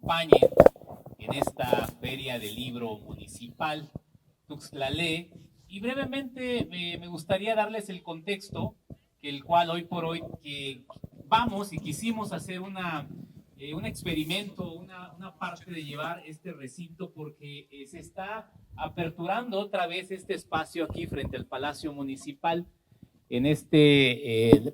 acompañen en esta Feria del Libro Municipal Tuxtlalé. Y brevemente me gustaría darles el contexto, que el cual hoy por hoy vamos y quisimos hacer un experimento, una parte de llevar este recinto, porque se está aperturando otra vez este espacio aquí frente al Palacio Municipal, en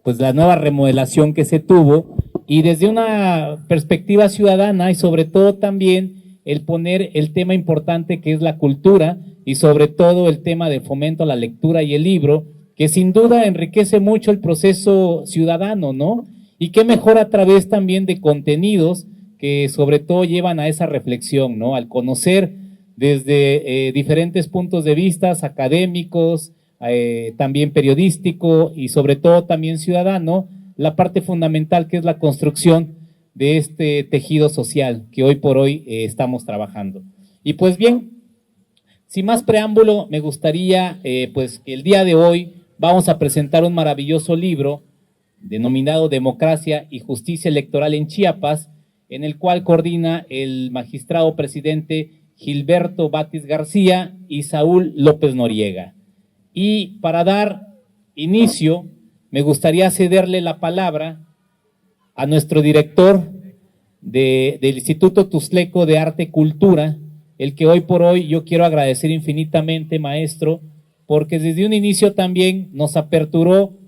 pues la nueva remodelación que se tuvo, y desde una perspectiva ciudadana y sobre todo también el poner el tema importante que es la cultura y sobre todo el tema de fomento a la lectura y el libro, que sin duda enriquece mucho el proceso ciudadano, ¿no? Y qué mejor a través también de contenidos que sobre todo llevan a esa reflexión, ¿no? Al conocer desde diferentes puntos de vista académicos, también periodístico y sobre todo también ciudadano, la parte fundamental que es la construcción de este tejido social que hoy por hoy estamos trabajando. Y pues bien, sin más preámbulo, me gustaría pues que el día de hoy vamos a presentar un maravilloso libro denominado Democracia y Justicia Electoral en Chiapas, en el cual coordina el magistrado presidente Gilberto Batis García y Saúl López Noriega. Y para dar inicio, me gustaría cederle la palabra a nuestro director del Instituto Tuxtleco de Arte y Cultura, el que hoy por hoy yo quiero agradecer infinitamente, maestro, porque desde un inicio también nos aperturó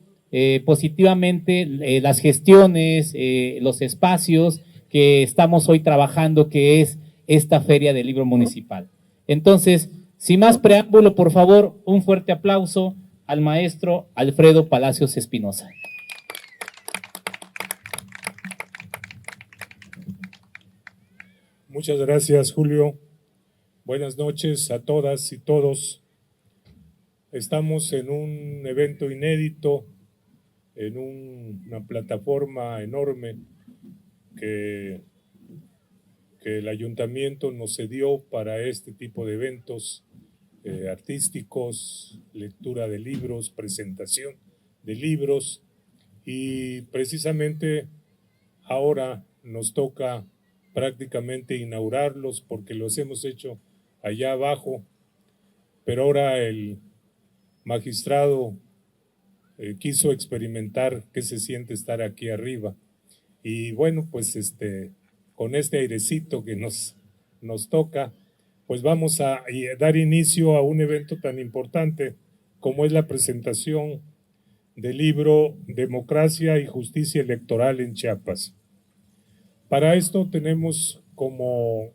positivamente las gestiones, los espacios que estamos hoy trabajando, que es esta Feria del Libro Municipal. Entonces, sin más preámbulo, por favor, un fuerte aplauso al maestro Alfredo Palacios Espinosa. Muchas gracias, Julio. Buenas noches a todas y todos. Estamos en un evento inédito, en una plataforma enorme que el ayuntamiento nos cedió para este tipo de eventos artísticos, lectura de libros, presentación de libros, y precisamente ahora nos toca prácticamente inaugurarlos porque los hemos hecho allá abajo, pero ahora el magistrado quiso experimentar qué se siente estar aquí arriba. Y bueno, pues con este airecito que nos toca, pues vamos a dar inicio a un evento tan importante como es la presentación del libro Democracia y Justicia Electoral en Chiapas. Para esto tenemos como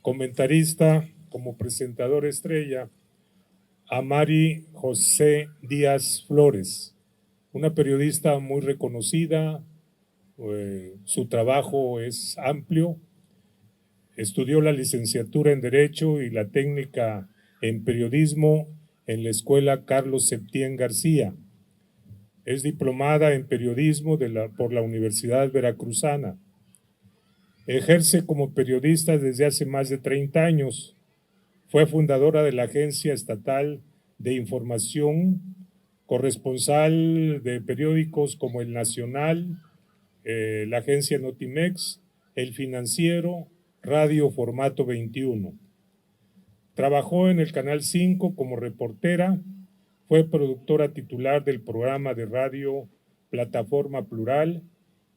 comentarista, como presentador estrella, a Mari José Díaz Flores, una periodista muy reconocida. Su trabajo es amplio. Estudió la licenciatura en Derecho y la técnica en Periodismo en la Escuela Carlos Septién García. Es diplomada en Periodismo por la Universidad Veracruzana. Ejerce como periodista desde hace más de 30 años. Fue fundadora de la Agencia Estatal de Información, corresponsal de periódicos como El Nacional, la agencia Notimex, El Financiero, Radio Formato 21. Trabajó en el Canal 5 como reportera, fue productora titular del programa de radio Plataforma Plural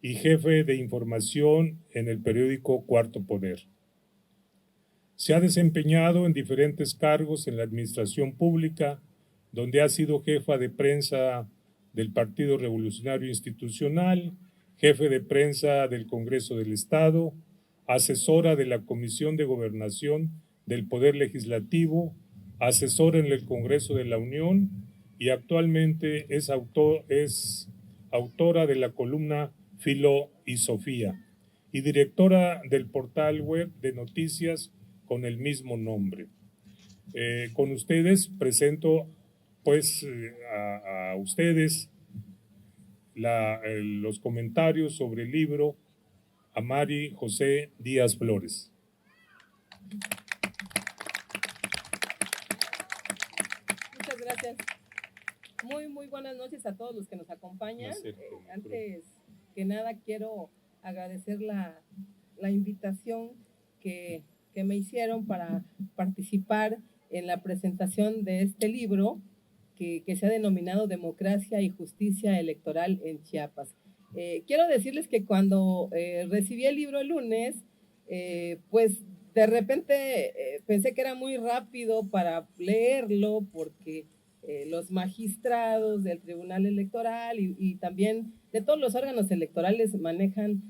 y jefe de información en el periódico Cuarto Poder. Se ha desempeñado en diferentes cargos en la administración pública, donde ha sido jefa de prensa del Partido Revolucionario Institucional, jefe de prensa del Congreso del Estado, asesora de la Comisión de Gobernación del Poder Legislativo, asesora en el Congreso de la Unión y actualmente es autora de la columna Filo y Sofía y directora del portal web de noticias con el mismo nombre. Con ustedes presento pues a ustedes los comentarios sobre el libro a Mari José Díaz Flores. Muchas gracias. Muy buenas noches a todos los que nos acompañan. Antes que nada quiero agradecer la la invitación que me hicieron para participar en la presentación de este libro que se ha denominado Democracia y Justicia Electoral en Chiapas. Quiero decirles que cuando recibí el libro el lunes, pues de repente pensé que era muy rápido para leerlo porque los magistrados del Tribunal Electoral y también de todos los órganos electorales manejan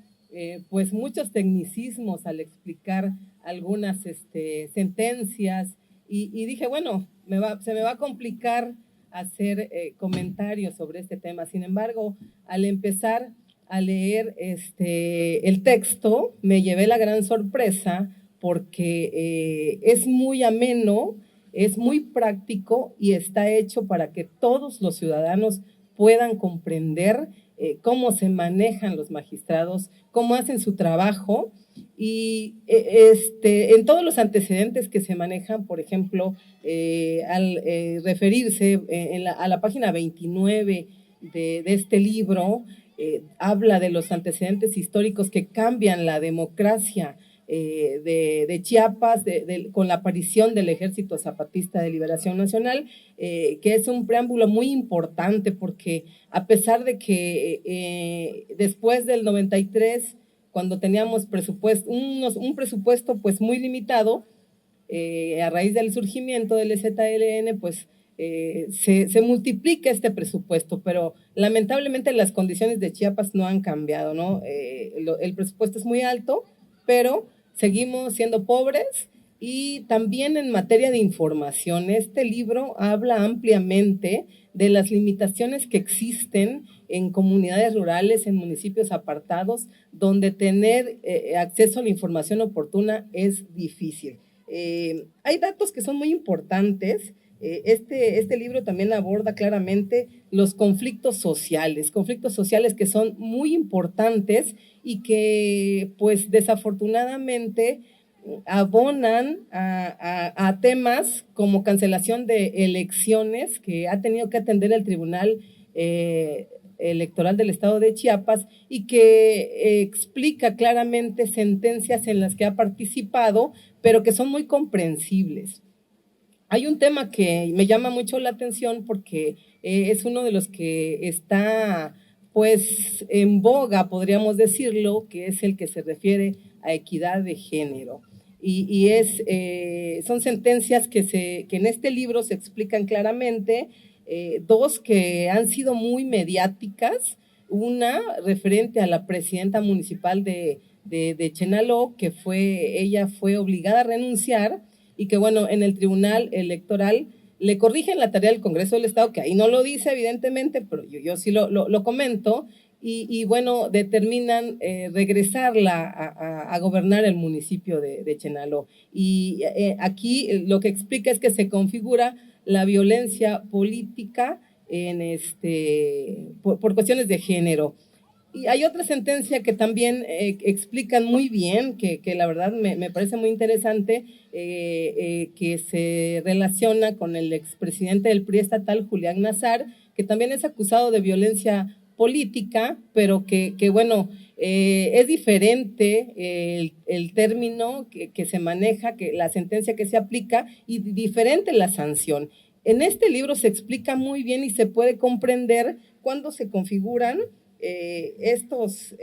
pues muchos tecnicismos al explicar algunas sentencias y dije, bueno, se me va a complicar hacer comentarios sobre este tema. Sin embargo, al empezar a leer el texto, me llevé la gran sorpresa porque es muy ameno, es muy práctico y está hecho para que todos los ciudadanos puedan comprender cómo se manejan los magistrados, cómo hacen su trabajo y en todos los antecedentes que se manejan, por ejemplo, al referirse a la página 29 de este libro, habla de los antecedentes históricos que cambian la democracia de Chiapas con la aparición del Ejército Zapatista de Liberación Nacional, que es un preámbulo muy importante porque a pesar de que después del 93, cuando teníamos un presupuesto pues muy limitado, a raíz del surgimiento del EZLN, pues se multiplica este presupuesto, pero lamentablemente las condiciones de Chiapas no han cambiado, ¿no? El presupuesto es muy alto, pero seguimos siendo pobres y también en materia de información. Este libro habla ampliamente de las limitaciones que existen en comunidades rurales, en municipios apartados, donde tener acceso a la información oportuna es difícil. Hay datos que son muy importantes. Este libro también aborda claramente los conflictos sociales que son muy importantes y que pues desafortunadamente abonan a temas como cancelación de elecciones que ha tenido que atender el Tribunal Electoral del Estado de Chiapas y que explica claramente sentencias en las que ha participado, pero que son muy comprensibles. Hay un tema que me llama mucho la atención porque es uno de los que está pues en boga, podríamos decirlo, que es el que se refiere a equidad de género. Son sentencias que en este libro se explican claramente, dos que han sido muy mediáticas, una referente a la presidenta municipal de Chenaló, que ella fue obligada a renunciar y que bueno, en el Tribunal Electoral le corrigen la tarea del Congreso del Estado, que ahí no lo dice evidentemente, pero yo sí lo comento, y bueno, determinan regresarla a gobernar el municipio de Chenaló. Y aquí lo que explica es que se configura la violencia política por cuestiones de género. Y hay otra sentencia que también explican muy bien, que la verdad me parece muy interesante, que se relaciona con el expresidente del PRI estatal, Julián Nazar, que también es acusado de violencia política, pero que bueno, es diferente el término que se maneja, que la sentencia que se aplica y diferente la sanción. En este libro se explica muy bien y se puede comprender cuándo se configuran estos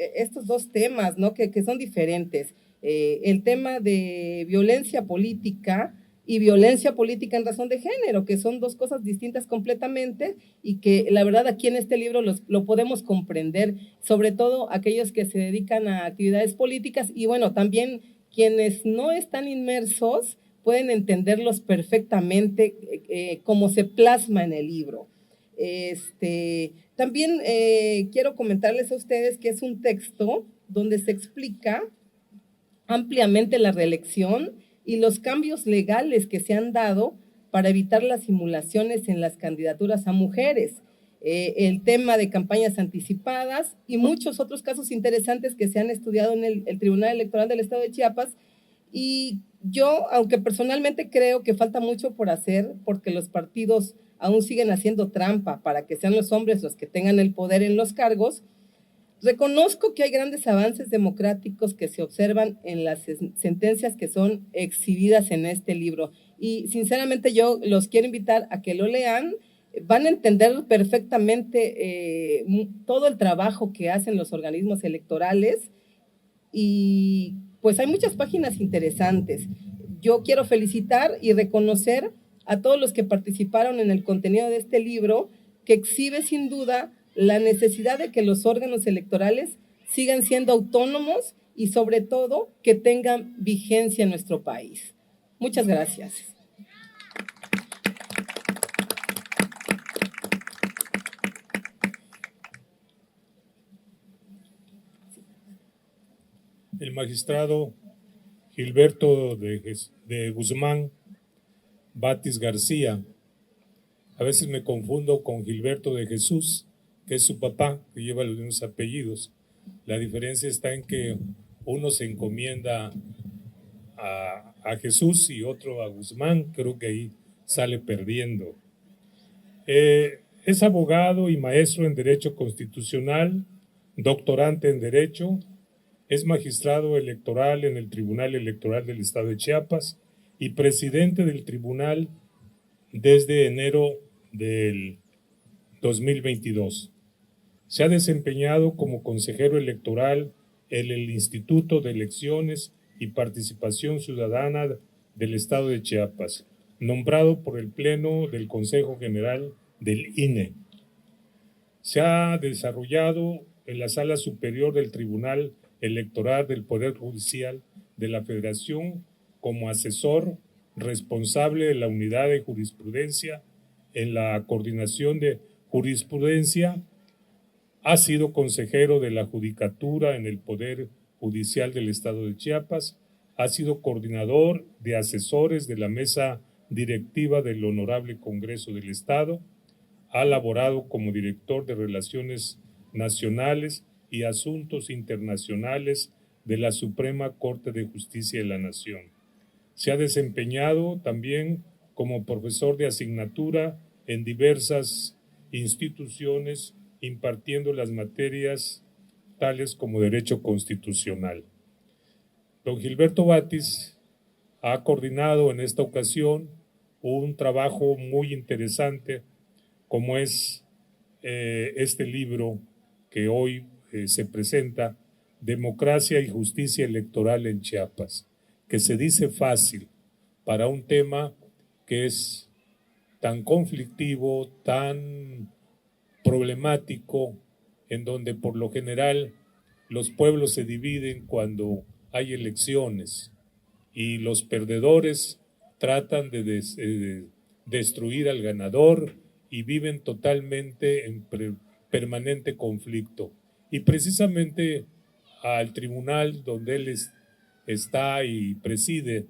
dos temas, ¿no? que son diferentes. El tema de violencia política y violencia política en razón de género, que son dos cosas distintas completamente y que la verdad aquí en este libro lo podemos comprender, sobre todo aquellos que se dedican a actividades políticas y bueno, también quienes no están inmersos pueden entenderlos perfectamente como se plasma en el libro. También quiero comentarles a ustedes que es un texto donde se explica ampliamente la reelección y los cambios legales que se han dado para evitar las simulaciones en las candidaturas a mujeres, el tema de campañas anticipadas y muchos otros casos interesantes que se han estudiado en el Tribunal Electoral del Estado de Chiapas. Y yo, aunque personalmente creo que falta mucho por hacer, porque los partidos aún siguen haciendo trampa para que sean los hombres los que tengan el poder en los cargos, Reconozco que hay grandes avances democráticos que se observan en las sentencias que son exhibidas en este libro y sinceramente yo los quiero invitar a que lo lean. Van a entender perfectamente todo el trabajo que hacen los organismos electorales y pues hay muchas páginas interesantes. Yo quiero felicitar y reconocer a todos los que participaron en el contenido de este libro, que exhibe sin duda la necesidad de que los órganos electorales sigan siendo autónomos y sobre todo que tengan vigencia en nuestro país. Muchas gracias. El magistrado Gilberto de Guzmán Batis García. A veces me confundo con Gilberto de Jesús, que es su papá, que lleva los mismos apellidos. La diferencia está en que uno se encomienda a Jesús y otro a Guzmán. Creo que ahí sale perdiendo. Es abogado y maestro en Derecho Constitucional, doctorante en Derecho, es magistrado electoral en el Tribunal Electoral del Estado de Chiapas y presidente del tribunal desde enero del 2022. Se ha desempeñado como consejero electoral en el Instituto de Elecciones y Participación Ciudadana del Estado de Chiapas, nombrado por el Pleno del Consejo General del INE. Se ha desarrollado en la Sala Superior del Tribunal Electoral del Poder Judicial de la Federación como asesor responsable de la Unidad de Jurisprudencia en la Coordinación de Jurisprudencia. Ha sido consejero de la Judicatura en el Poder Judicial del Estado de Chiapas. Ha sido coordinador de asesores de la Mesa Directiva del Honorable Congreso del Estado. Ha laborado como director de Relaciones Nacionales y Asuntos Internacionales de la Suprema Corte de Justicia de la Nación. Se ha desempeñado también como profesor de asignatura en diversas instituciones, impartiendo las materias tales como Derecho Constitucional. Don Gilberto Batis ha coordinado en esta ocasión un trabajo muy interesante, como es este libro que hoy se presenta, Democracia y Justicia Electoral en Chiapas, que se dice fácil para un tema que es tan conflictivo, tan problemático, en donde por lo general los pueblos se dividen cuando hay elecciones y los perdedores tratan de destruir al ganador y viven totalmente en permanente conflicto. Y precisamente al tribunal donde él está y preside,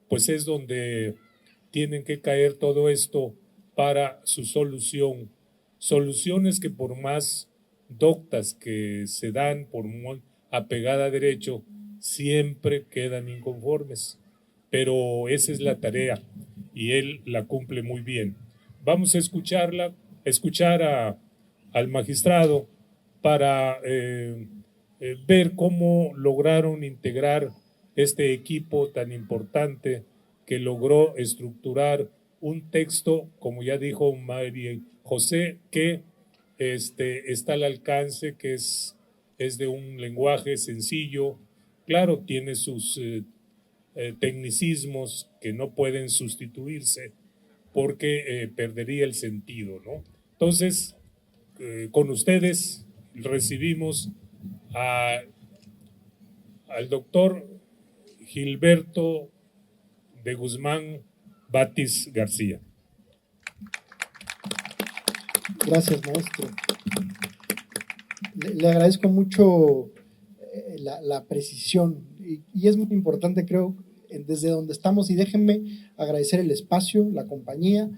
pues es donde tienen que caer todo esto para su solución. Soluciones que por más doctas que se dan, por muy apegada a derecho, siempre quedan inconformes. Pero esa es la tarea y él la cumple muy bien. Vamos a escuchar al magistrado para ver cómo lograron integrar este equipo tan importante que logró estructurar un texto, como ya dijo María José, que está al alcance, que es de un lenguaje sencillo. Claro, tiene sus tecnicismos que no pueden sustituirse porque perdería el sentido, ¿no? Entonces, con ustedes recibimos al doctor Gilberto de Guzmán Batis García. Gracias, maestro. Le agradezco mucho la precisión y es muy importante, creo, desde donde estamos, y déjenme agradecer el espacio, la compañía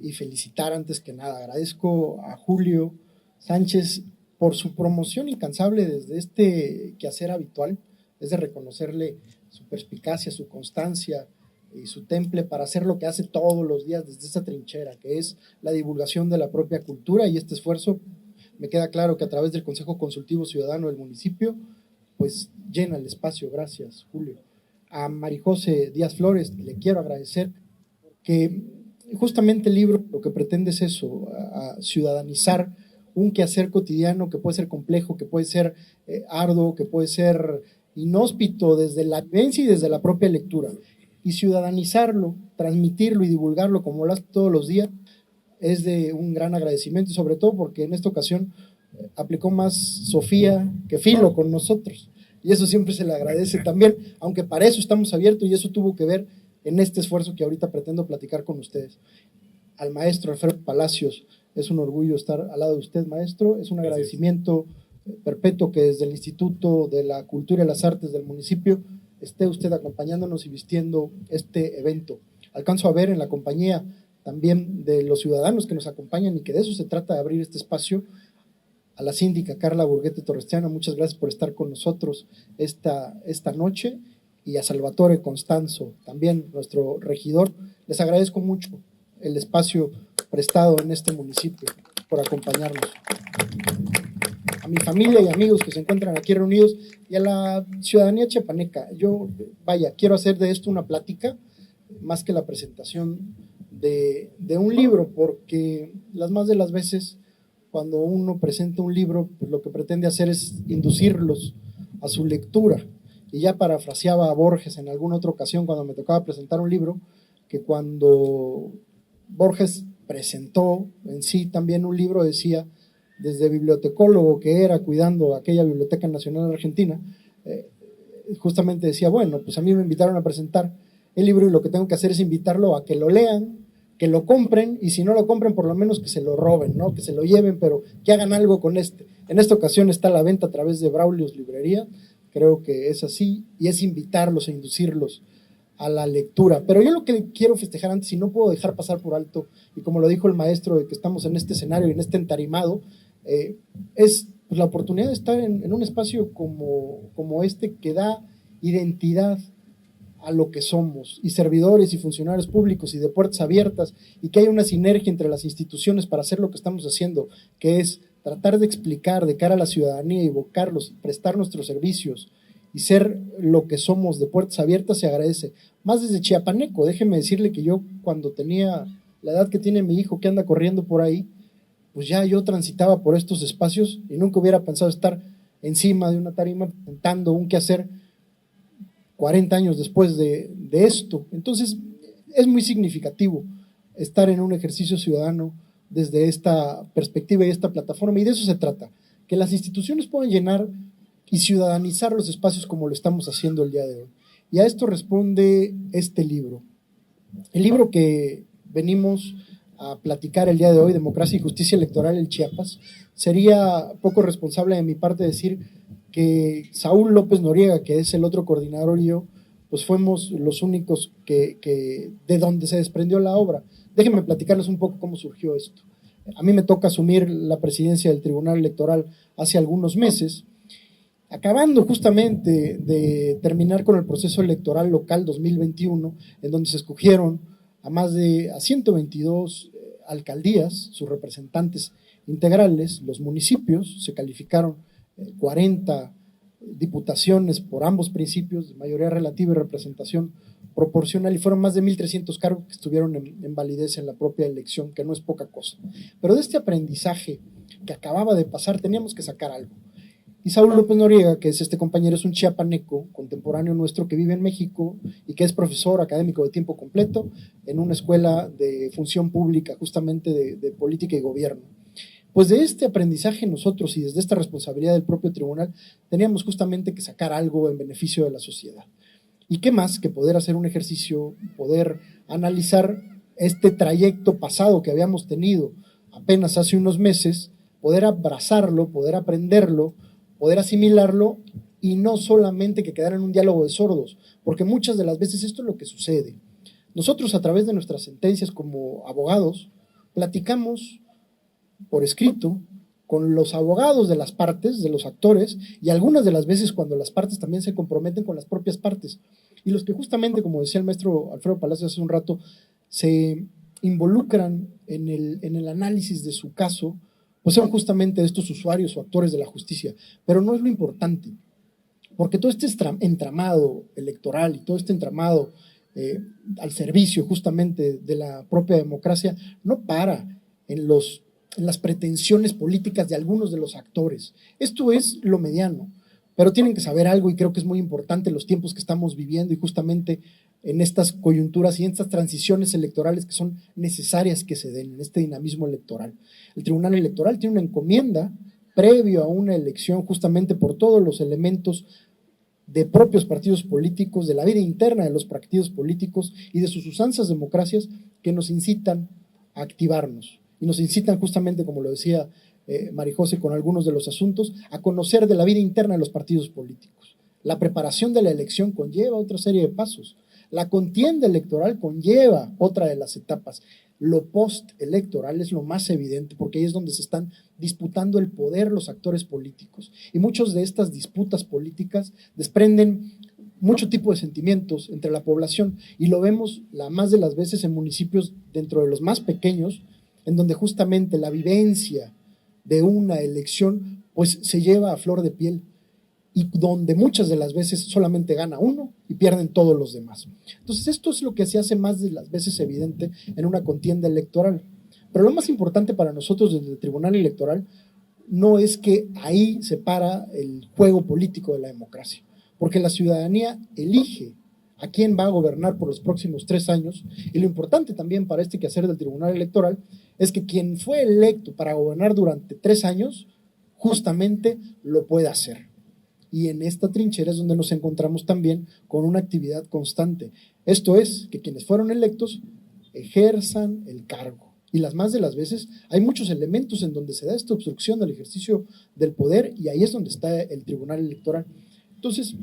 y felicitar antes que nada. Agradezco a Julio Sánchez por su promoción incansable desde este quehacer habitual, es de reconocerle su perspicacia, su constancia y su temple para hacer lo que hace todos los días desde esa trinchera, que es la divulgación de la propia cultura, y este esfuerzo Me queda claro que a través del Consejo Consultivo Ciudadano del municipio, pues llena el espacio. Gracias, Julio. A Marijose Díaz Flores le quiero agradecer que justamente el libro lo que pretende es eso, a ciudadanizar un quehacer cotidiano que puede ser complejo, que puede ser arduo, que puede ser inhóspito desde la vivencia y desde la propia lectura. Y ciudadanizarlo, transmitirlo y divulgarlo como lo hace todos los días es de un gran agradecimiento, sobre todo porque en esta ocasión aplicó más Sofía que Filo con nosotros. Y eso siempre se le agradece también, aunque para eso estamos abiertos y eso tuvo que ver en este esfuerzo que ahorita pretendo platicar con ustedes. Al maestro Alfredo Palacios, es un orgullo estar al lado de usted, maestro, es un agradecimiento perpetuo que desde el Instituto de la Cultura y las Artes del municipio esté usted acompañándonos y vistiendo este evento. Alcanzo a ver en la compañía también de los ciudadanos que nos acompañan y que de eso se trata, de abrir este espacio. A la síndica Carla Burguete Torrestiana, muchas gracias por estar con nosotros esta noche, y a Salvatore Constanzo, también nuestro regidor. Les agradezco mucho el espacio prestado en este municipio por acompañarnos. A mi familia y amigos que se encuentran aquí reunidos y a la ciudadanía chiapaneca, yo, quiero hacer de esto una plática más que la presentación de un libro, porque las más de las veces cuando uno presenta un libro, pues lo que pretende hacer es inducirlos a su lectura. Y ya parafraseaba a Borges en alguna otra ocasión cuando me tocaba presentar un libro, que cuando Borges presentó en sí también un libro, decía, desde bibliotecólogo que era, cuidando aquella Biblioteca Nacional Argentina, justamente decía, bueno, pues a mí me invitaron a presentar el libro y lo que tengo que hacer es invitarlo a que lo lean, que lo compren, y si no lo compren, por lo menos que se lo roben, ¿no? Que se lo lleven, pero que hagan algo con este. En esta ocasión está a la venta a través de Braulio's Librería, creo que es así, y es invitarlos e inducirlos a la lectura. Pero yo lo que quiero festejar antes, y no puedo dejar pasar por alto, y como lo dijo el maestro, de que estamos en este escenario y en este entarimado, es pues, la oportunidad de estar en un espacio como este, que da identidad a lo que somos, y servidores y funcionarios públicos y de puertas abiertas, y que hay una sinergia entre las instituciones para hacer lo que estamos haciendo, que es tratar de explicar de cara a la ciudadanía, evocarlos, prestar nuestros servicios y ser lo que somos de puertas abiertas. Se agradece. Más desde chiapaneco, déjeme decirle que yo cuando tenía la edad que tiene mi hijo, que anda corriendo por ahí, pues ya yo transitaba por estos espacios y nunca hubiera pensado estar encima de una tarima presentando un quehacer 40 años después de esto. Entonces es muy significativo estar en un ejercicio ciudadano desde esta perspectiva y esta plataforma, y de eso se trata, que las instituciones puedan llenar y ciudadanizar los espacios como lo estamos haciendo el día de hoy. Y a esto responde este libro. El libro que venimos a platicar el día de hoy, Democracia y Justicia Electoral en Chiapas, sería poco responsable de mi parte decir que Saúl López Noriega, que es el otro coordinador, y yo, pues fuimos los únicos que de donde se desprendió la obra. Déjenme platicarles un poco cómo surgió esto. A mí me toca asumir la presidencia del Tribunal Electoral hace algunos meses, acabando justamente de terminar con el proceso electoral local 2021, en donde se escogieron a 122 alcaldías, sus representantes integrales, los municipios, se calificaron 40 diputaciones por ambos principios, de mayoría relativa y representación proporcional, y fueron más de 1,300 cargos que estuvieron en validez en la propia elección, que no es poca cosa. Pero de este aprendizaje que acababa de pasar teníamos que sacar algo. Y Saúl López Noriega, que es este compañero, es un chiapaneco contemporáneo nuestro que vive en México y que es profesor académico de tiempo completo en una escuela de función pública, justamente de política y gobierno. Pues de este aprendizaje nosotros, y desde esta responsabilidad del propio tribunal, teníamos justamente que sacar algo en beneficio de la sociedad. ¿Y qué más que poder hacer un ejercicio, poder analizar este trayecto pasado que habíamos tenido apenas hace unos meses, poder abrazarlo, poder aprenderlo, poder asimilarlo, y no solamente que quedara en un diálogo de sordos, porque muchas de las veces esto es lo que sucede. Nosotros, a través de nuestras sentencias como abogados, platicamos por escrito con los abogados de las partes, de los actores, y algunas de las veces cuando las partes también se comprometen con las propias partes, y los que justamente, como decía el maestro Alfredo Palacios hace un rato, se involucran en el análisis de su caso, pues son justamente estos usuarios o actores de la justicia. Pero no es lo importante, porque todo este entramado electoral y todo este entramado al servicio justamente de la propia democracia no para en las pretensiones políticas de algunos de los actores. Esto es lo mediano, pero tienen que saber algo, y creo que es muy importante los tiempos que estamos viviendo y justamente en estas coyunturas y en estas transiciones electorales que son necesarias que se den en este dinamismo electoral. El Tribunal Electoral tiene una encomienda previo a una elección justamente por todos los elementos de propios partidos políticos, de la vida interna de los partidos políticos y de sus usanzas democracias que nos incitan a activarnos y nos incitan justamente, como lo decía Marijose con algunos de los asuntos, a conocer de la vida interna de los partidos políticos. La preparación de la elección conlleva otra serie de pasos. La contienda electoral conlleva otra de las etapas. Lo postelectoral es lo más evidente porque ahí es donde se están disputando el poder los actores políticos. Y muchas de estas disputas políticas desprenden mucho tipo de sentimientos entre la población y lo vemos la más de las veces en municipios dentro de los más pequeños, en donde justamente la vivencia de una elección pues se lleva a flor de piel y donde muchas de las veces solamente gana uno y pierden todos los demás. Entonces esto es lo que se hace más de las veces evidente en una contienda electoral. Pero lo más importante para nosotros desde el Tribunal Electoral no es que ahí se para el juego político de la democracia, porque la ciudadanía elige a quién va a gobernar por los próximos 3 años, y lo importante también para este quehacer del Tribunal Electoral es que quien fue electo para gobernar durante 3 años justamente lo pueda hacer. Y en esta trinchera es donde nos encontramos también con una actividad constante. Esto es, que quienes fueron electos ejerzan el cargo. Y las más de las veces hay muchos elementos en donde se da esta obstrucción del ejercicio del poder y ahí es donde está el Tribunal Electoral. Entonces,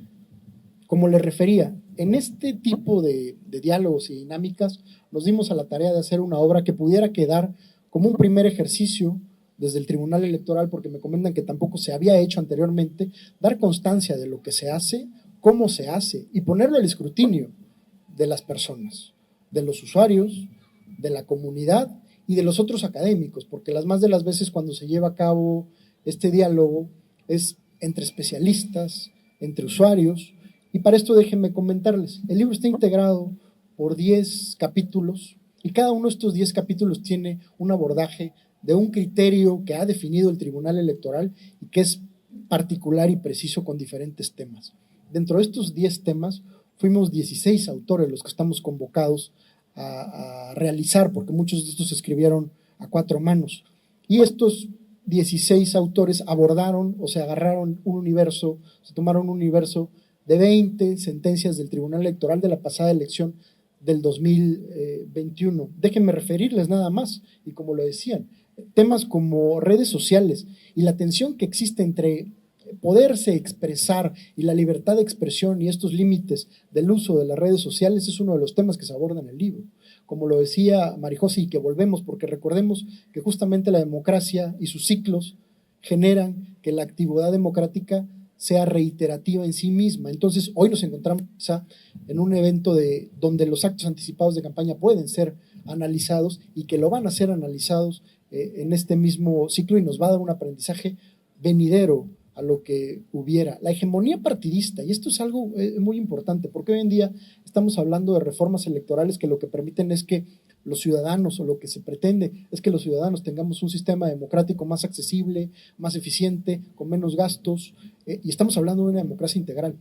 como les refería, en este tipo de diálogos y dinámicas nos dimos a la tarea de hacer una obra que pudiera quedar como un primer ejercicio desde el Tribunal Electoral, porque me comentan que tampoco se había hecho anteriormente, dar constancia de lo que se hace, cómo se hace y ponerlo al escrutinio de las personas, de los usuarios, de la comunidad y de los otros académicos, porque las más de las veces cuando se lleva a cabo este diálogo es entre especialistas, entre usuarios, y para esto déjenme comentarles, el libro está integrado por 10 capítulos y cada uno de estos 10 capítulos tiene un abordaje de un criterio que ha definido el Tribunal Electoral y que es particular y preciso con diferentes temas. Dentro de estos 10 temas fuimos 16 autores los que estamos convocados a realizar, porque muchos de estos se escribieron a 4 manos. Y estos 16 autores abordaron o se agarraron un universo, se tomaron un universo de 20 sentencias del Tribunal Electoral de la pasada elección del 2021. Déjenme referirles nada más, y como lo decían, temas como redes sociales y la tensión que existe entre poderse expresar y la libertad de expresión y estos límites del uso de las redes sociales es uno de los temas que se aborda en el libro. Como lo decía Marijose, y que volvemos, porque recordemos que justamente la democracia y sus ciclos generan que la actividad democrática sea reiterativa en sí misma. Entonces, hoy nos encontramos en un evento donde los actos anticipados de campaña pueden ser analizados y que lo van a ser analizados en este mismo ciclo y nos va a dar un aprendizaje venidero a lo que hubiera. La hegemonía partidista, y esto es algo muy importante, porque hoy en día estamos hablando de reformas electorales que lo que permiten es que los ciudadanos, o lo que se pretende es que los ciudadanos tengamos un sistema democrático más accesible, más eficiente, con menos gastos, y estamos hablando de una democracia integral.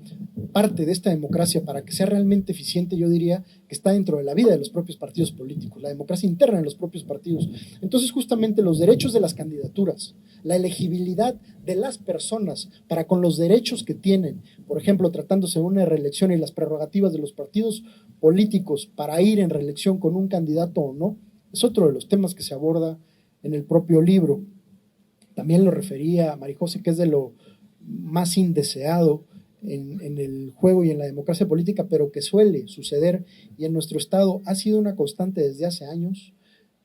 Parte de esta democracia, para que sea realmente eficiente, yo diría que está dentro de la vida de los propios partidos políticos, la democracia interna de los propios partidos. Entonces, justamente los derechos de las candidaturas, la elegibilidad de las personas para con los derechos que tienen, por ejemplo, tratándose de una reelección y las prerrogativas de los partidos políticos para ir en reelección con un candidato o no, es otro de los temas que se aborda en el propio libro. También lo refería a Marijose, que es de lo más indeseado en el juego y en la democracia política, pero que suele suceder y en nuestro estado ha sido una constante desde hace años,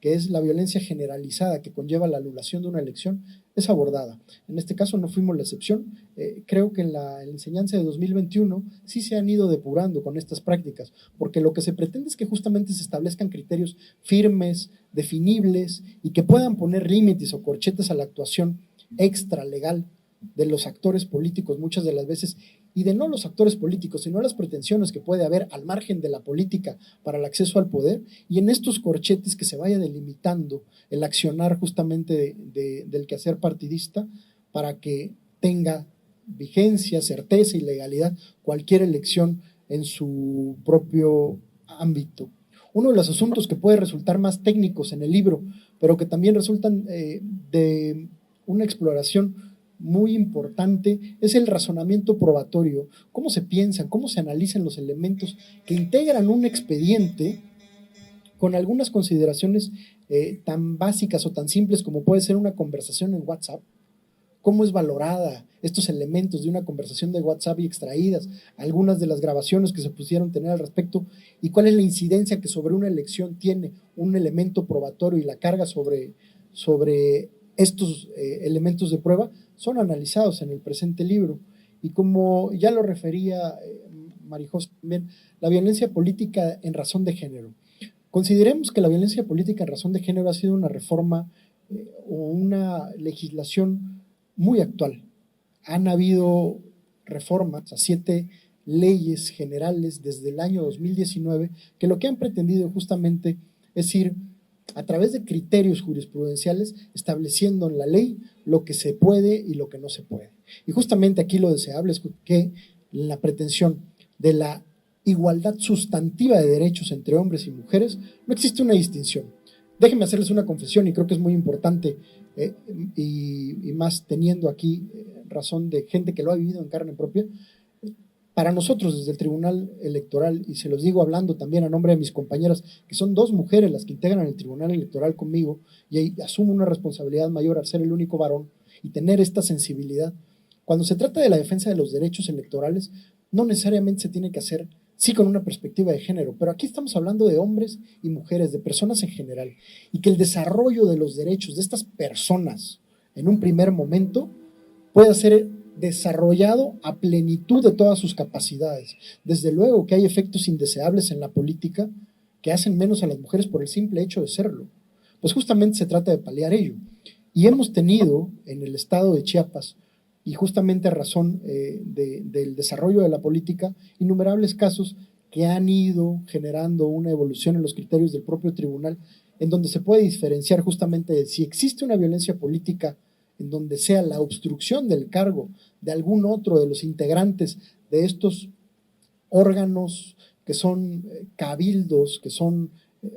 que es la violencia generalizada que conlleva la anulación de una elección, es abordada. En este caso no fuimos la excepción. Creo que en la enseñanza de 2021 sí se han ido depurando con estas prácticas, porque lo que se pretende es que justamente se establezcan criterios firmes, definibles y que puedan poner límites o corchetes a la actuación extralegal de los actores políticos muchas de las veces, y de no los actores políticos, sino las pretensiones que puede haber al margen de la política para el acceso al poder, y en estos corchetes que se vaya delimitando el accionar justamente del quehacer partidista para que tenga vigencia, certeza y legalidad cualquier elección en su propio ámbito. Uno de los asuntos que puede resultar más técnicos en el libro, pero que también resultan de una exploración muy importante, es el razonamiento probatorio. Cómo se piensan, cómo se analizan los elementos que integran un expediente, con algunas consideraciones tan básicas o tan simples como puede ser una conversación en WhatsApp. Cómo es valorada estos elementos de una conversación de WhatsApp y extraídas, algunas de las grabaciones que se pusieron tener al respecto, y cuál es la incidencia que sobre una elección tiene un elemento probatorio y la carga sobre estos elementos de prueba, son analizados en el presente libro. Y como ya lo refería Marijós también, la violencia política en razón de género. Consideremos que la violencia política en razón de género ha sido una reforma o una legislación muy actual. Han habido reformas a 7 leyes generales desde el año 2019 que lo que han pretendido justamente es ir a través de criterios jurisprudenciales estableciendo en la ley lo que se puede y lo que no se puede. Y justamente aquí lo deseable es que la pretensión de la igualdad sustantiva de derechos entre hombres y mujeres no existe una distinción. Déjenme hacerles una confesión y creo que es muy importante y más teniendo aquí razón de gente que lo ha vivido en carne propia. Para nosotros desde el Tribunal Electoral, y se los digo hablando también a nombre de mis compañeras, que son 2 mujeres las que integran el Tribunal Electoral conmigo, y ahí asumo una responsabilidad mayor al ser el único varón y tener esta sensibilidad. Cuando se trata de la defensa de los derechos electorales, no necesariamente se tiene que hacer, sí, con una perspectiva de género, pero aquí estamos hablando de hombres y mujeres, de personas en general, y que el desarrollo de los derechos de estas personas en un primer momento pueda ser desarrollado a plenitud de todas sus capacidades. Desde luego que hay efectos indeseables en la política que hacen menos a las mujeres por el simple hecho de serlo. Pues justamente se trata de paliar ello. Y hemos tenido en el estado de Chiapas, y justamente a razón del desarrollo de la política, innumerables casos que han ido generando una evolución en los criterios del propio tribunal, en donde se puede diferenciar justamente de si existe una violencia política en donde sea la obstrucción del cargo de algún otro de los integrantes de estos órganos que son cabildos, que son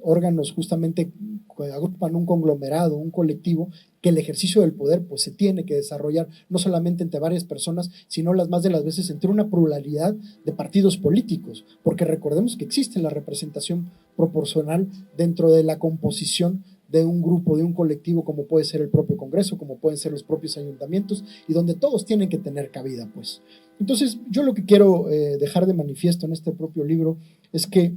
órganos justamente que agrupan un conglomerado, un colectivo, que el ejercicio del poder pues se tiene que desarrollar no solamente entre varias personas, sino las más de las veces entre una pluralidad de partidos políticos, porque recordemos que existe la representación proporcional dentro de la composición de un grupo, de un colectivo, como puede ser el propio Congreso, como pueden ser los propios ayuntamientos, y donde todos tienen que tener cabida, pues. Entonces, yo lo que quiero dejar de manifiesto en este propio libro es que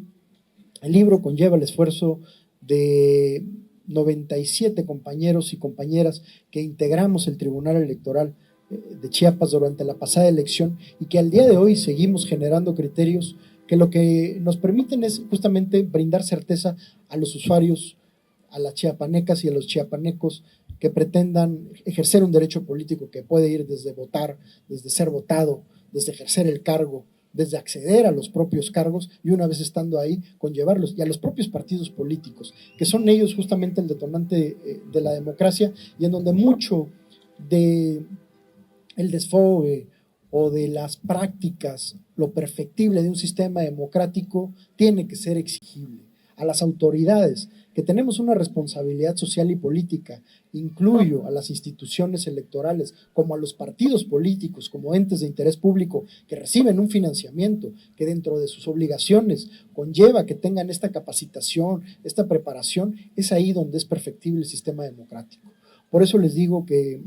el libro conlleva el esfuerzo de 97 compañeros y compañeras que integramos el Tribunal Electoral de Chiapas durante la pasada elección, y que al día de hoy seguimos generando criterios que lo que nos permiten es justamente brindar certeza a los usuarios, a las chiapanecas y a los chiapanecos que pretendan ejercer un derecho político que puede ir desde votar, desde ser votado, desde ejercer el cargo, desde acceder a los propios cargos, y una vez estando ahí, conllevarlos, y a los propios partidos políticos, que son ellos justamente el detonante de la democracia, y en donde mucho de el desfogue o de las prácticas, lo perfectible de un sistema democrático tiene que ser exigible. A las autoridades, que tenemos una responsabilidad social y política, incluyo a las instituciones electorales, como a los partidos políticos, como entes de interés público que reciben un financiamiento, que dentro de sus obligaciones conlleva que tengan esta capacitación, esta preparación, es ahí donde es perfectible el sistema democrático. Por eso les digo que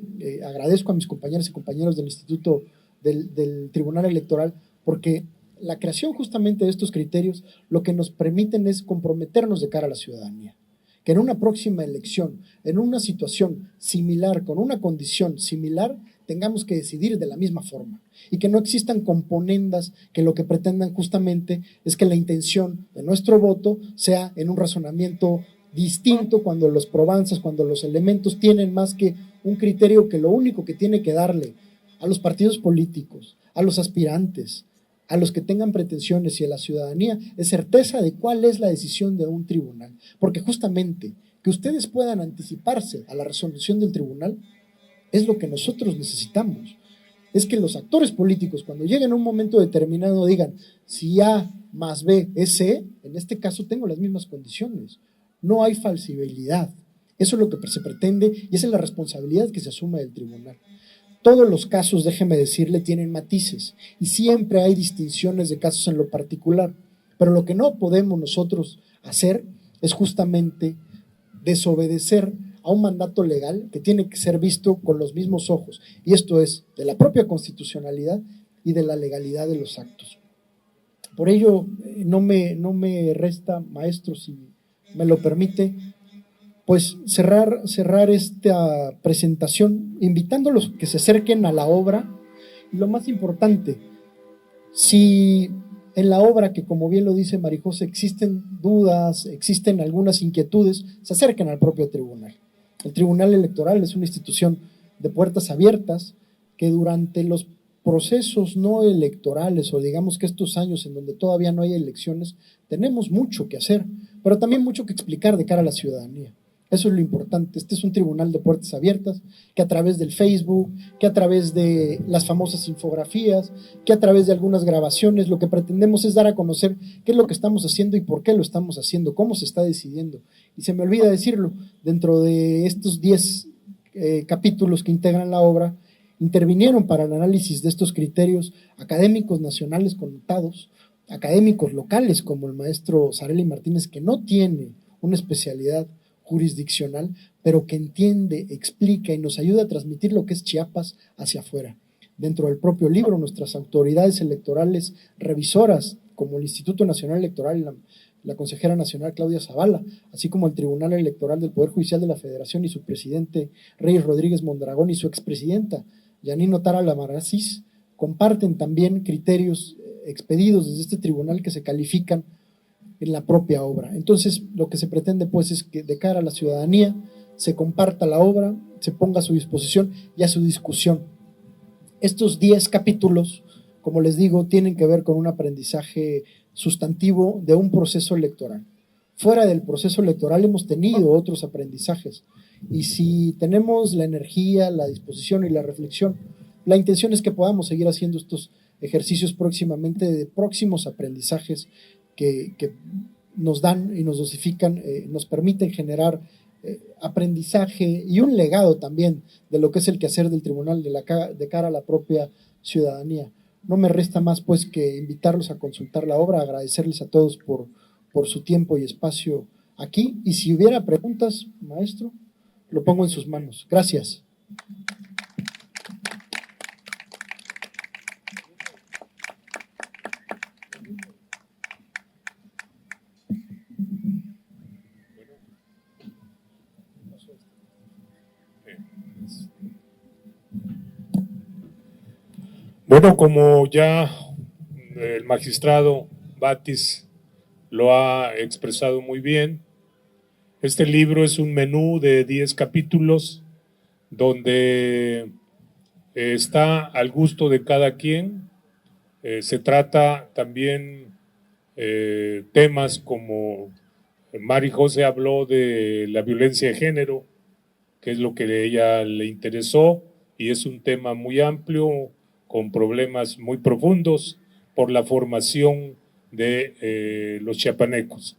agradezco a mis compañeras y compañeros del Instituto del Tribunal Electoral, porque la creación justamente de estos criterios lo que nos permiten es comprometernos de cara a la ciudadanía, que en una próxima elección, en una situación similar, con una condición similar, tengamos que decidir de la misma forma y que no existan componendas que lo que pretendan justamente es que la intención de nuestro voto sea en un razonamiento distinto cuando los probanzas, cuando los elementos tienen más que un criterio que lo único que tiene que darle a los partidos políticos, a los aspirantes, a los que tengan pretensiones y a la ciudadanía es certeza de cuál es la decisión de un tribunal. Porque justamente que ustedes puedan anticiparse a la resolución del tribunal es lo que nosotros necesitamos. Es que los actores políticos, cuando lleguen a un momento determinado, digan, si A más B es C, en este caso tengo las mismas condiciones. No hay falsibilidad. Eso es lo que se pretende y esa es la responsabilidad que se asume del tribunal. Todos los casos, déjeme decirle, tienen matices y siempre hay distinciones de casos en lo particular, pero lo que no podemos nosotros hacer es justamente desobedecer a un mandato legal que tiene que ser visto con los mismos ojos, y esto es de la propia constitucionalidad y de la legalidad de los actos. Por ello, no me resta, maestro, si me lo permite, pues cerrar esta presentación invitándolos que se acerquen a la obra. Y lo más importante, si en la obra, que como bien lo dice Marijose, existen dudas, existen algunas inquietudes, se acerquen al propio tribunal. El Tribunal Electoral es una institución de puertas abiertas que durante los procesos no electorales, o digamos que estos años en donde todavía no hay elecciones, tenemos mucho que hacer, pero también mucho que explicar de cara a la ciudadanía. Eso es lo importante. Este es un tribunal de puertas abiertas, que a través del Facebook, que a través de las famosas infografías, que a través de algunas grabaciones, lo que pretendemos es dar a conocer qué es lo que estamos haciendo y por qué lo estamos haciendo, cómo se está decidiendo. Y se me olvida decirlo, dentro de estos 10 capítulos que integran la obra, intervinieron para el análisis de estos criterios académicos nacionales connotados, académicos locales como el maestro Sarely Martínez, que no tiene una especialidad jurisdiccional, pero que entiende, explica y nos ayuda a transmitir lo que es Chiapas hacia afuera. Dentro del propio libro, nuestras autoridades electorales revisoras, como el Instituto Nacional Electoral y la consejera nacional Claudia Zavala, así como el Tribunal Electoral del Poder Judicial de la Federación y su presidente Reyes Rodríguez Mondragón y su expresidenta Yanino Tara Lamarasís, comparten también criterios expedidos desde este tribunal que se califican en la propia obra. Entonces, lo que se pretende pues es que de cara a la ciudadanía se comparta la obra, se ponga a su disposición y a su discusión. Estos 10 capítulos, como les digo, tienen que ver con un aprendizaje sustantivo de un proceso electoral. Fuera del proceso electoral hemos tenido otros aprendizajes, y si tenemos la energía, la disposición y la reflexión, la intención es que podamos seguir haciendo estos ejercicios próximamente de próximos aprendizajes que nos dan y nos dosifican, nos permiten generar aprendizaje y un legado también de lo que es el quehacer del tribunal de cara a la propia ciudadanía. No me resta más pues que invitarlos a consultar la obra, agradecerles a todos por su tiempo y espacio aquí, y si hubiera preguntas, maestro, lo pongo en sus manos. Gracias. Bueno, como ya el magistrado Batis lo ha expresado muy bien, este libro es un menú de 10 capítulos donde está al gusto de cada quien. Se trata también temas como Marijose habló de la violencia de género, que es lo que a ella le interesó, y es un tema muy amplio, con problemas muy profundos por la formación de los chiapanecos.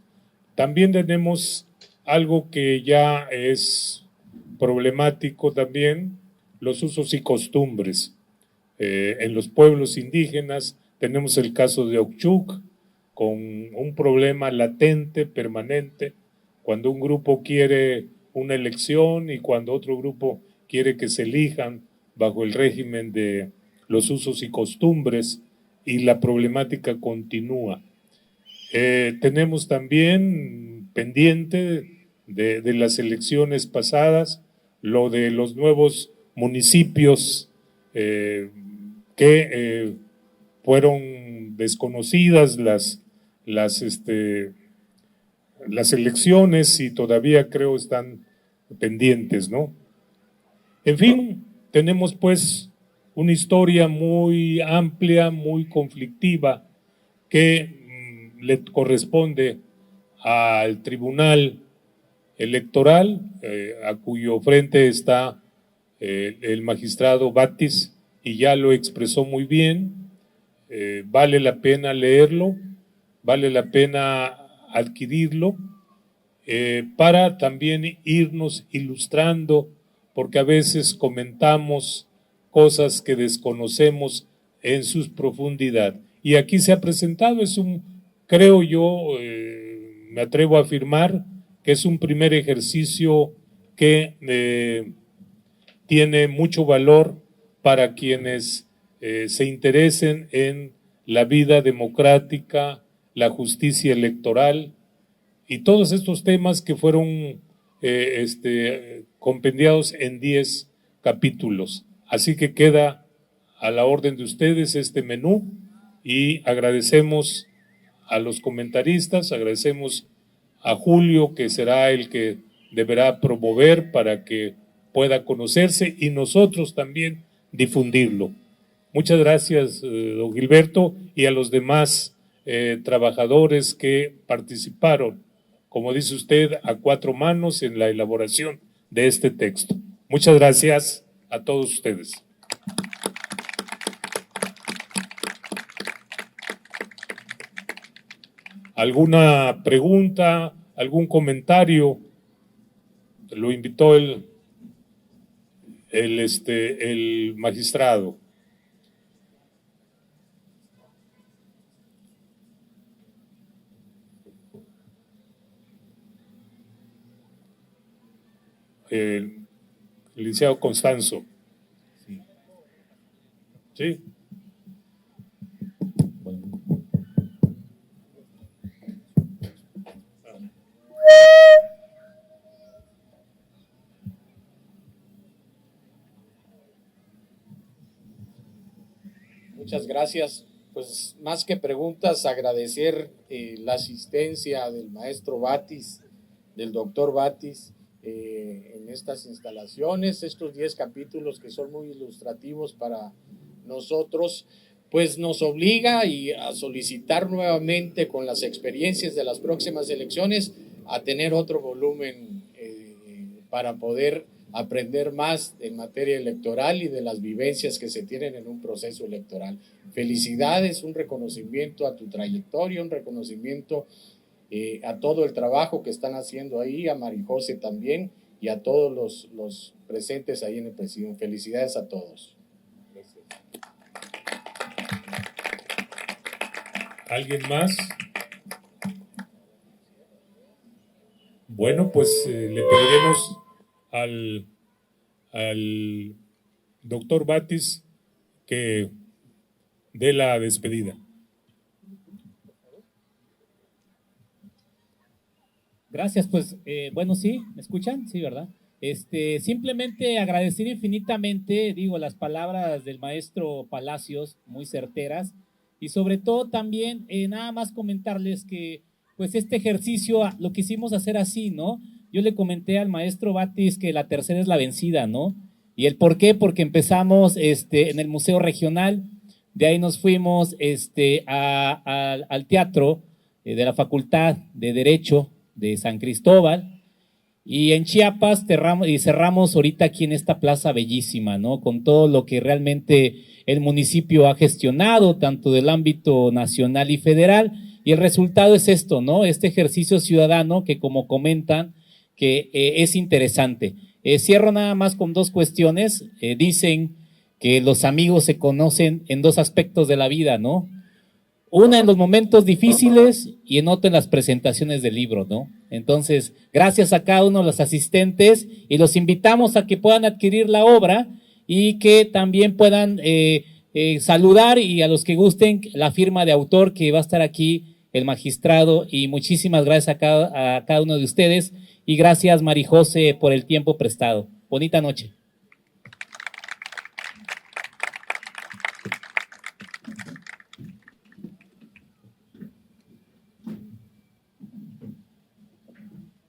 También tenemos algo que ya es problemático también, los usos y costumbres. En los pueblos indígenas tenemos el caso de Occhuc, con un problema latente, permanente, cuando un grupo quiere una elección y cuando otro grupo quiere que se elijan bajo el régimen de los usos y costumbres, y la problemática continúa. Tenemos también pendiente de las elecciones pasadas, lo de los nuevos municipios que fueron desconocidas las elecciones y todavía creo están pendientes, ¿no? En fin, tenemos pues una historia muy amplia, muy conflictiva que le corresponde al Tribunal Electoral, a cuyo frente está el magistrado Batis, y ya lo expresó muy bien. Vale la pena leerlo, vale la pena adquirirlo, para también irnos ilustrando, porque a veces comentamos cosas que desconocemos en su profundidad. Y aquí se ha presentado, creo yo, me atrevo a afirmar que es un primer ejercicio que tiene mucho valor para quienes se interesen en la vida democrática, la justicia electoral y todos estos temas que fueron compendiados en 10 capítulos. Así que queda a la orden de ustedes este menú y agradecemos a los comentaristas, agradecemos a Julio, que será el que deberá promover para que pueda conocerse y nosotros también difundirlo. Muchas gracias, don Gilberto, y a los demás trabajadores que participaron, como dice usted, a 4 manos en la elaboración de este texto. Muchas gracias a todos ustedes. ¿Alguna pregunta, algún comentario? Lo invitó el magistrado. El licenciado Constanzo. Sí. Muchas gracias. Pues más que preguntas, agradecer la asistencia del maestro Batis, del doctor Batis, en estas instalaciones, estos 10 capítulos que son muy ilustrativos para nosotros, pues nos obliga a solicitar nuevamente con las experiencias de las próximas elecciones a tener otro volumen para poder aprender más en materia electoral y de las vivencias que se tienen en un proceso electoral. Felicidades, un reconocimiento a tu trayectoria, un reconocimiento a todo el trabajo que están haciendo ahí, a Marijose también y a todos los presentes ahí en el presidio. Felicidades a todos. Gracias. ¿Alguien más? Bueno, pues le pediremos al doctor Batis que dé la despedida. Gracias, pues bueno, sí, ¿me escuchan? Sí, ¿verdad? Simplemente agradecer infinitamente, digo, las palabras del maestro Palacios, muy certeras, y sobre todo también nada más comentarles que pues este ejercicio lo quisimos hacer así, ¿no? Yo le comenté al maestro Batis que la tercera es la vencida, ¿no? ¿Y el por qué? Porque empezamos en el Museo Regional, de ahí nos fuimos al teatro de la Facultad de Derecho de San Cristóbal, y en Chiapas cerramos ahorita aquí en esta plaza bellísima, ¿no? Con todo lo que realmente el municipio ha gestionado, tanto del ámbito nacional y federal, y el resultado es esto, ¿no? Este ejercicio ciudadano que, como comentan, que es interesante. Cierro nada más con 2 cuestiones. Dicen que los amigos se conocen en 2 aspectos de la vida, ¿no? Una en los momentos difíciles y en otra en las presentaciones del libro, ¿no? Entonces, gracias a cada uno de los asistentes y los invitamos a que puedan adquirir la obra y que también puedan saludar, y a los que gusten la firma de autor que va a estar aquí el magistrado, y muchísimas gracias a cada uno de ustedes, y gracias Marijose por el tiempo prestado. Bonita noche.